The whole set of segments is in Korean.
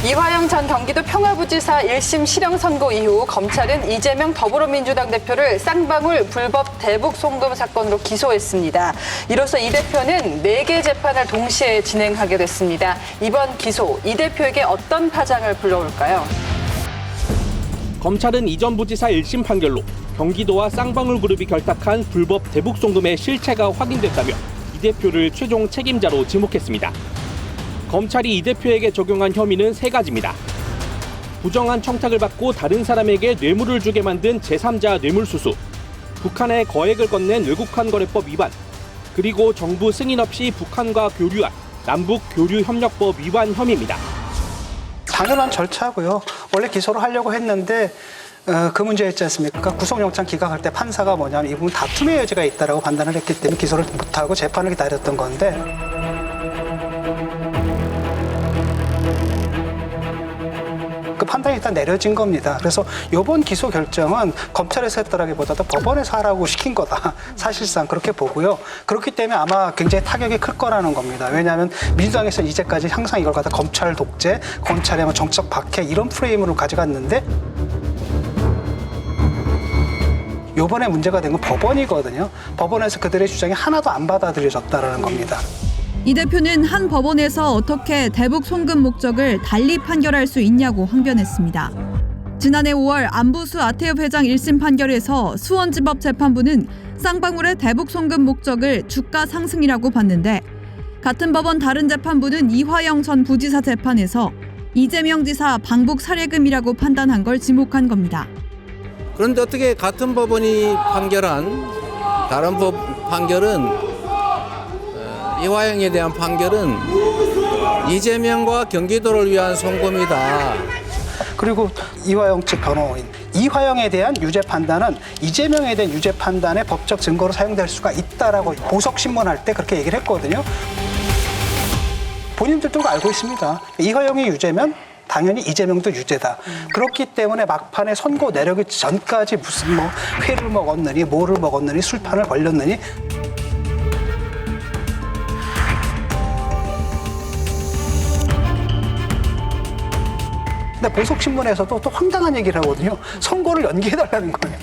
이화영 전 경기도 평화부지사 1심 실형 선고 이후 검찰은 이재명 더불어민주당 대표를 쌍방울 불법 대북 송금 사건으로 기소했습니다. 이로써 이 대표는 4개 재판을 동시에 진행하게 됐습니다. 이번 기소, 이 대표에게 어떤 파장을 불러올까요? 검찰은 이전 부지사 1심 판결로 경기도와 쌍방울 그룹이 결탁한 불법 대북 송금의 실체가 확인됐다며 이 대표를 최종 책임자로 지목했습니다. 검찰이 이 대표에게 적용한 혐의는 3가지입니다. 부정한 청탁을 받고 다른 사람에게 뇌물을 주게 만든 제3자 뇌물수수, 북한에 거액을 건넨 외국환 거래법 위반, 그리고 정부 승인 없이 북한과 교류한 남북교류협력법 위반 혐의입니다. 당연한 절차고요. 원래 기소를 하려고 했는데 그 문제였지 않습니까? 구속영장 기각할 때 판사가 뭐냐면 이 부분 다툼의 여지가 있다라고 판단을 했기 때문에 기소를 못하고 재판을 기다렸던 건데 그 판단이 일단 내려진 겁니다. 그래서 이번 기소 결정은 검찰에서 했더라기보다도 법원에서 하라고 시킨 거다. 사실상 그렇게 보고요. 그렇기 때문에 아마 굉장히 타격이 클 거라는 겁니다. 왜냐하면 민주당에서 이제까지 항상 이걸 갖다 검찰 독재, 검찰의 뭐 정치적 박해 이런 프레임으로 가져갔는데 이번에 문제가 된 건 법원이거든요. 법원에서 그들의 주장이 하나도 안 받아들여졌다는 겁니다. 이 대표는 한 법원에서 어떻게 대북 송금 목적을 달리 판결할 수 있냐고 항변했습니다. 지난해 5월 안부수 아태엽 회장 1심 판결에서 수원지법 재판부는 쌍방울의 대북 송금 목적을 주가 상승이라고 봤는데 같은 법원 다른 재판부는 이화영 전 부지사 재판에서 이재명 지사 방북 살해금이라고 판단한 걸 지목한 겁니다. 그런데 어떻게 같은 법원이 판결한 다른 법 판결은 이화영에 대한 판결은 이재명과 경기도를 위한 송금이다. 그리고 이화영 측 변호인, 이화영에 대한 유죄 판단은 이재명에 대한 유죄 판단의 법적 증거로 사용될 수가 있다라고 보석 신문할 때 그렇게 얘기를 했거든요. 본인들도 알고 있습니다. 이화영이 유죄면 당연히 이재명도 유죄다. 그렇기 때문에 막판에 선고 내려기 전까지 무슨 뭐 회를 먹었느니 뭐를 먹었느니 술판을 벌렸느니 근데 보석신문에서도 또 황당한 얘기를 하거든요. 선고를 연기해달라는 거예요.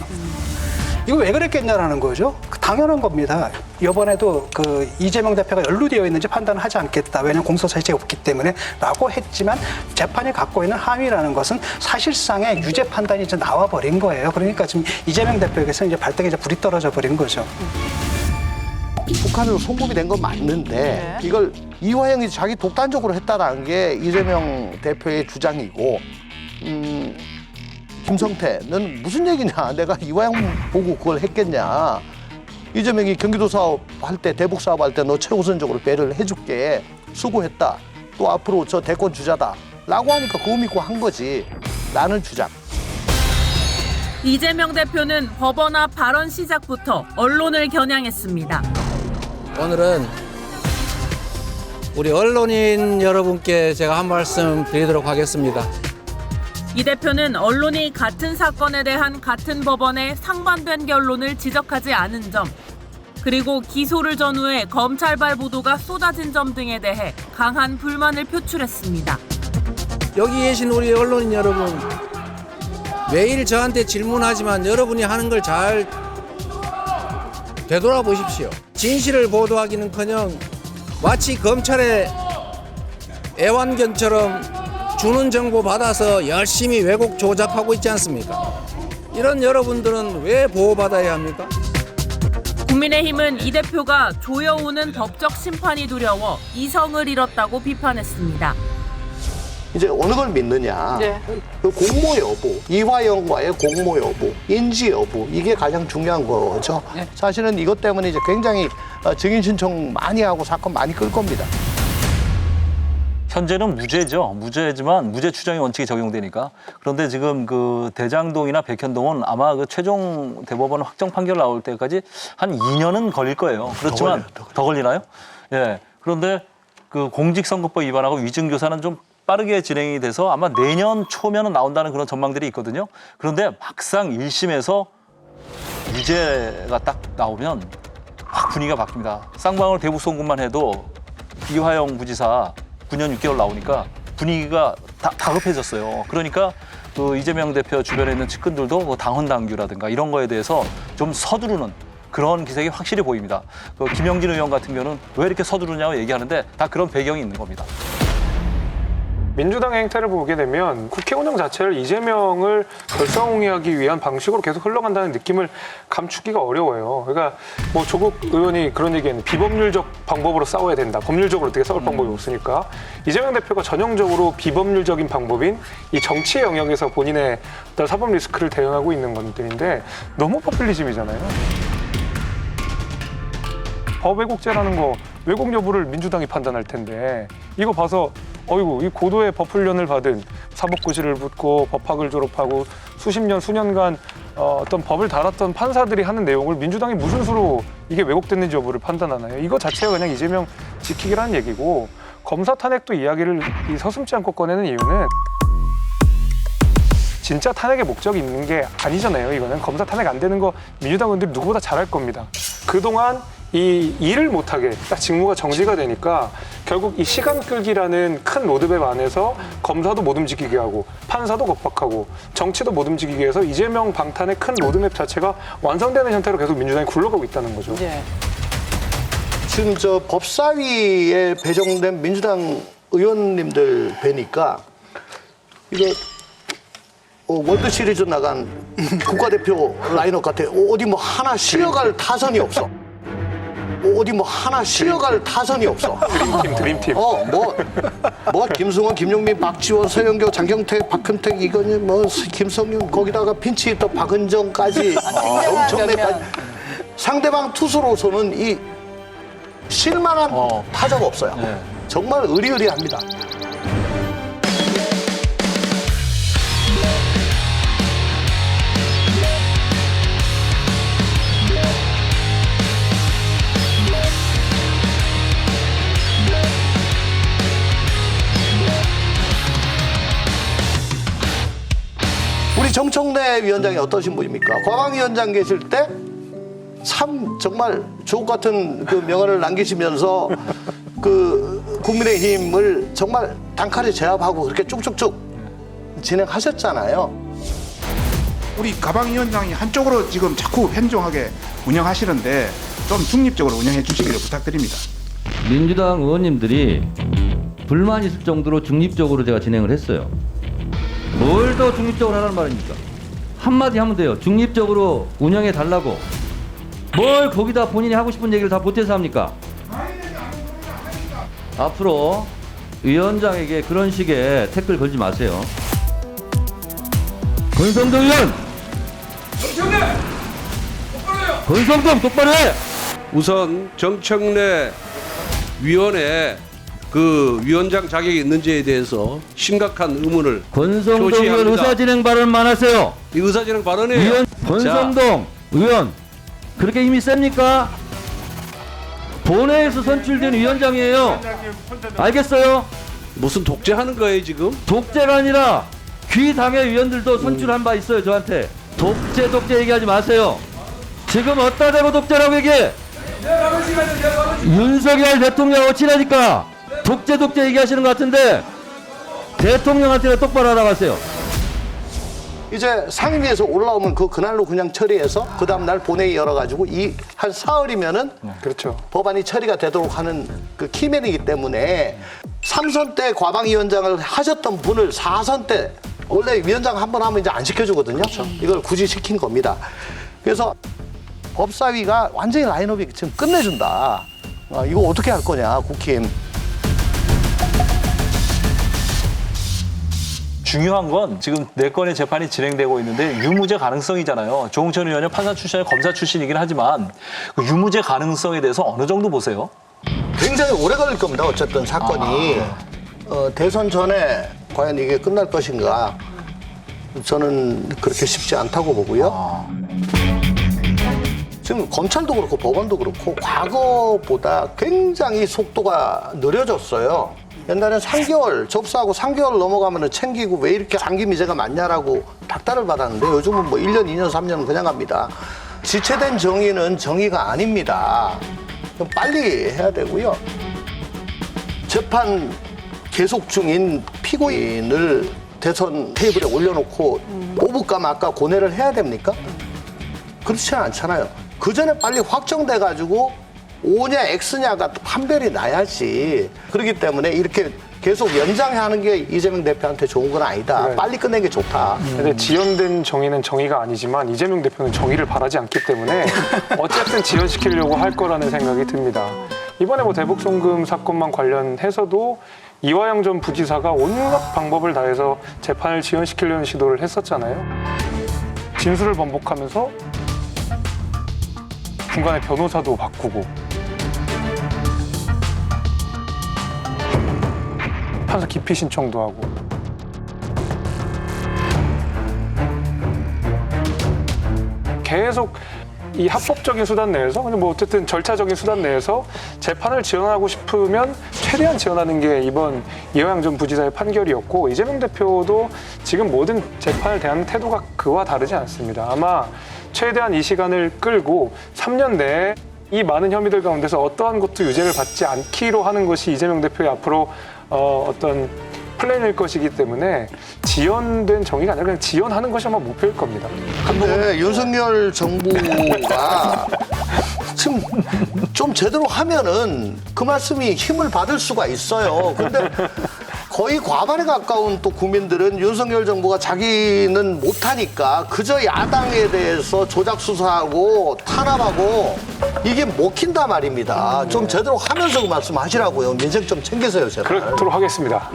이거 왜 그랬겠냐라는 거죠. 당연한 겁니다. 이번에도 그 이재명 대표가 연루되어 있는지 판단을 하지 않겠다. 왜냐하면 공소 사실이 없기 때문에 라고 했지만 재판이 갖고 있는 함의라는 것은 사실상의 유죄 판단이 이제 나와버린 거예요. 그러니까 지금 이재명 대표에게서 이제 발등에 이제 불이 떨어져 버린 거죠. 북한으로 송금이 된 건 맞는데 이걸 이화영이 자기 독단적으로 했다라는 게 이재명 대표의 주장이고 김성태는 무슨 얘기냐. 내가 이화영 보고 그걸 했겠냐. 이재명이 경기도 사업 할 때 대북 사업 할 때 너 최우선적으로 배를 해줄게. 수고했다. 또 앞으로 저 대권 주자다. 라고 하니까 그거 믿고 한 거지. 라는 주장. 이재명 대표는 법원 앞 발언 시작부터 언론을 겨냥했습니다. 오늘은 우리 언론인 여러분께 제가 한 말씀 드리도록 하겠습니다. 이 대표는 언론이 같은 사건에 대한 같은 법원의 상반된 결론을 지적하지 않은 점, 그리고 기소를 전후해 검찰발 보도가 쏟아진 점 등에 대해 강한 불만을 표출했습니다. 여기 계신 우리 언론인 여러분, 매일 저한테 질문하지만 여러분이 하는 걸 잘 되돌아보십시오. 진실을 보도하기는커녕 마치 검찰의 애완견처럼 주는 정보 받아서 열심히 왜곡 조작하고 있지 않습니까? 이런 여러분들은 왜 보호받아야 합니까? 국민의힘은 이 대표가 조여오는 법적 심판이 두려워 이성을 잃었다고 비판했습니다. 이제 어느 걸 믿느냐. 네. 그 공모 여부, 이화영과의 공모 여부, 인지 여부, 이게 가장 중요한 거죠. 네. 사실은 이것 때문에 이제 굉장히 증인 신청 많이 하고 사건 많이 끌 겁니다. 현재는 무죄죠. 무죄지만 무죄 추정의 원칙이 적용되니까. 그런데 지금 그 대장동이나 백현동은 아마 그 최종 대법원 확정 판결 나올 때까지 한 2년은 걸릴 거예요. 그렇지만 더 걸리나요? 예. 그런데 그 공직선거법 위반하고 위증교사는 좀 빠르게 진행이 돼서 아마 내년 초면은 나온다는 그런 전망들이 있거든요. 그런데 막상 1심에서 유죄가 딱 나오면 확 분위기가 바뀝니다. 쌍방울 대북 송금만 해도 이화영 부지사 9년 6개월 나오니까 분위기가 다급해졌어요. 그러니까 그 이재명 대표 주변에 있는 측근들도 뭐 당헌 당규라든가 이런 거에 대해서 좀 서두르는 그런 기색이 확실히 보입니다. 그 김영진 의원 같은 경우는 왜 이렇게 서두르냐고 얘기하는데 다 그런 배경이 있는 겁니다. 민주당의 행태를 보게 되면 국회 운영 자체를 이재명을 결성하기 위한 방식으로 계속 흘러간다는 느낌을 감추기가 어려워요. 그러니까 뭐 조국 의원이 그런 얘기했는데 비법률적 방법으로 싸워야 된다. 법률적으로 어떻게 싸울 방법이 없으니까 이재명 대표가 전형적으로 비법률적인 방법인 이 정치의 영역에서 본인의 어떤 사법 리스크를 대응하고 있는 것들인데 너무 포퓰리즘이잖아요. 법 왜곡죄라는 거 왜곡 여부를 민주당이 판단할 텐데 이거 봐서 어이구 이 고도의 법 훈련을 받은 사법고시를 붙고 법학을 졸업하고 수십 년 수년간 어떤 법을 다뤘던 판사들이 하는 내용을 민주당이 무슨 수로 이게 왜곡됐는지 여부를 판단하나요? 이거 자체가 그냥 이재명 지키기라는 얘기고 검사 탄핵도 이야기를 서슴지 않고 꺼내는 이유는 진짜 탄핵의 목적이 있는 게 아니잖아요. 이거는 검사 탄핵 안 되는 거 민주당 의원들이 누구보다 잘할 겁니다. 그동안 이 일을 못하게 딱 직무가 정지가 되니까 결국 이 시간 끌기라는 큰 로드맵 안에서 검사도 못 움직이게 하고 판사도 겁박하고 정치도 못 움직이게 해서 이재명 방탄의 큰 로드맵 자체가 완성되는 형태로 계속 민주당이 굴러가고 있다는 거죠. 네. 지금 저 법사위에 배정된 민주당 의원님들 뵈니까 이거 월드 시리즈 나간 국가대표 라인업 같아. 어디 뭐 하나 쉬어갈 타선이 없어. 어디 뭐 하나 쉬어갈 타선이 없어. 드림팀. 뭐 김승원, 김용민, 박지원, 서영교, 장경태, 박근택, 이건희, 뭐 김성윤 거기다가 핀치 히터 박은정까지 엄청나게 상대방 투수로서는 이 실만한 타자가 없어요. 네. 정말 의리의리합니다. 우리 정청래 위원장이 어떠신 분입니까? 과방 위원장 계실 때 참 정말 주옥 같은 그 명언을 남기시면서 그 국민의힘을 정말 단칼에 제압하고 그렇게 쭉쭉쭉 진행하셨잖아요. 우리 가방위원장이 한쪽으로 지금 자꾸 편중하게 운영하시는데 좀 중립적으로 운영해 주시기를 부탁드립니다. 민주당 의원님들이 불만 있을 정도로 중립적으로 제가 진행을 했어요. 뭘 더 중립적으로 하라는 말입니까? 한마디 하면 돼요. 중립적으로 운영해 달라고. 뭘 거기다 본인이 하고 싶은 얘기를 다 보태서 합니까? 앞으로 위원장에게 그런 식의 태클 걸지 마세요. 권성동 의원! 권성동 똑바로 해! 우선 정청래 위원회 그 위원장 자격이 있는지에 대해서 심각한 의문을 권성동 의원 표시합니다. 의사진행 발언만 하세요. 이 의사진행 발언이에요. 권성동 의원 그렇게 힘이 셉니까? 본회의에서 선출된 위원장이에요. 알겠어요? 무슨 독재하는 거예요 지금? 독재가 아니라 귀당의 위원들도 선출한 바 있어요. 저한테 독재 얘기하지 마세요. 지금 어디다 대고 독재라고 얘기해? 윤석열 대통령하고 친하니까 독재 얘기하시는 것 같은데 대통령한테는 똑바로 알아가세요. 이제 상임위에서 올라오면 그날로 그냥 처리해서 그 다음날 본회의 열어가지고 이 한 사흘이면은 그렇죠. 법안이 처리가 되도록 하는 그 키맨이기 때문에 3선 때 과방위원장을 하셨던 분을 4선 때 원래 위원장 한 번 하면 이제 안 시켜주거든요. 이걸 굳이 시킨 겁니다. 그래서 법사위가 완전히 라인업이 지금 끝내준다. 이거 어떻게 할 거냐, 국힘. 중요한 건 지금 4건의 재판이 진행되고 있는데 유무죄 가능성이잖아요. 조홍천 의원은 판사 출신이 검사 출신이긴 하지만 그 유무죄 가능성에 대해서 어느 정도 보세요? 굉장히 오래 걸릴 겁니다. 어쨌든 사건이. 대선 전에 과연 이게 끝날 것인가. 저는 그렇게 쉽지 않다고 보고요. 지금 검찰도 그렇고 법원도 그렇고 과거보다 굉장히 속도가 느려졌어요. 옛날엔 3개월 접수하고 3개월 넘어가면 챙기고 왜 이렇게 장기 미제가 많냐라고 닥달을 받았는데 요즘은 뭐 1년, 2년, 3년은 그냥 갑니다. 지체된 정의는 정의가 아닙니다. 빨리 해야 되고요. 재판 계속 중인 피고인을 대선 테이블에 올려놓고 뽑을까 말까 고뇌를 해야 됩니까? 그렇지는 않잖아요. 그 전에 빨리 확정돼가지고 O냐 X냐가 또 판별이 나야지. 그렇기 때문에 이렇게 계속 연장하는 게 이재명 대표한테 좋은 건 아니다. 네. 빨리 끝내는 게 좋다. 근데 지연된 정의는 정의가 아니지만 이재명 대표는 정의를 바라지 않기 때문에 어쨌든 지연시키려고 할 거라는 생각이 듭니다. 이번에 뭐 대북 송금 사건만 관련해서도 이화영 전 부지사가 온갖 방법을 다해서 재판을 지연시키려는 시도를 했었잖아요. 진술을 번복하면서 중간에 변호사도 바꾸고 판사 기피 신청도 하고 계속 이 합법적인 수단 내에서 그냥 뭐 어쨌든 절차적인 수단 내에서 재판을 지연하고 싶으면 최대한 지연하는 게 이번 이화영 전 부지사의 판결이었고 이재명 대표도 지금 모든 재판을 대하는 태도가 그와 다르지 않습니다. 아마 최대한 이 시간을 끌고 3년 내에 이 많은 혐의들 가운데서 어떠한 것도 유죄를 받지 않기로 하는 것이 이재명 대표의 앞으로 어떤 플랜일 것이기 때문에 지연된 정의가 아니라 그냥 지연하는 것이 아마 목표일 겁니다. 근데 윤석열 정부가 지금 좀 제대로 하면은 그 말씀이 힘을 받을 수가 있어요. 근데 거의 과반에 가까운 또 국민들은 윤석열 정부가 자기는 못하니까 그저 야당에 대해서 조작 수사하고 탄압하고 이게 먹힌다 말입니다. 좀 제대로 하면서 그 말씀하시라고요. 민생 좀 챙기세요, 제발. 그렇도록 하겠습니다.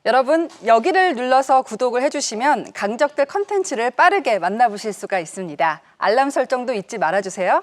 여러분, 여기를 눌러서 구독을 해주시면 강적들 컨텐츠를 빠르게 만나보실 수가 있습니다. 알람 설정도 잊지 말아주세요.